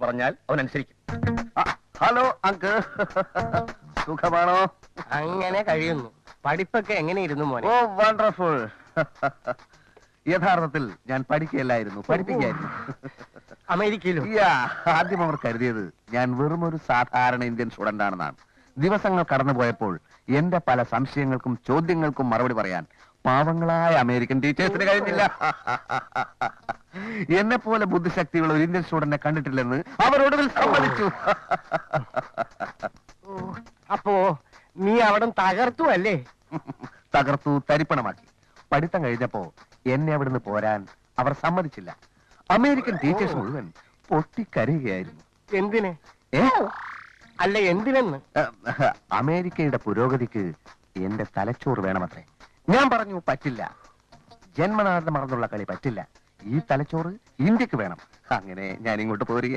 പറഞ്ഞാൽ അവൻ അനുസരിക്കും. Hello uncle, സുഖമാണോ? അങ്ങനെ കഴിയുന്നു. പഠിപ്പൊക്കെ എങ്ങനെയിരുന്നു മോനെ? Oh wonderful. യഥാർത്ഥത്തിൽ ഞാൻ പഠിക്കുകയല്ലായിരുന്നു, പഠിപ്പിക്കുകയായിരുന്നു. അമേരിക്കയിലും? ആദ്യം അവർ കരുതിയത് ഞാൻ വെറും ഒരു സാധാരണ ഇന്ത്യൻ സ്റ്റുഡന്റ് ആണെന്നാണ്. ദിവസങ്ങൾ കടന്നുപോയപ്പോൾ എന്റെ പല സംശയങ്ങൾക്കും ചോദ്യങ്ങൾക്കും മറുപടി പറയാൻ പാവങ്ങളായ അമേരിക്കൻ ടീച്ചേഴ്സിന് കഴിഞ്ഞില്ല. എന്നെ പോലെ ബുദ്ധിശക്തിയുള്ള ഒരു ഇന്ത്യൻ സ്റ്റുഡന്റിനെ കണ്ടിട്ടില്ലെന്ന് അവരോട് സമ്മതിച്ചു. അപ്പോ നീ അവിടെ തകർത്തു അല്ലേ? തകർത്തു, തരിപ്പണമാക്കി. പഠിത്തം കഴിഞ്ഞപ്പോ എന്നെ അവിടുന്ന് പോരാൻ അവർ സമ്മതിച്ചില്ല. അമേരിക്കൻ ടീച്ചേഴ്സ് മുഴുവൻ പൊട്ടിക്കരയുകയായിരുന്നു. എന്തിന്? അല്ല എന്തിനെന്ന്? അമേരിക്കയുടെ പുരോഗതിക്ക് എന്റെ തലച്ചോറ് വേണമത്രേ. ഞാൻ പറഞ്ഞു പറ്റില്ല, ജന്മനാഥം മറന്നുള്ള കളി പറ്റില്ല, ഈ തലച്ചോറ് ഇന്ത്യക്ക് വേണം. അങ്ങനെ ഞാൻ ഇങ്ങോട്ട് പോരുക.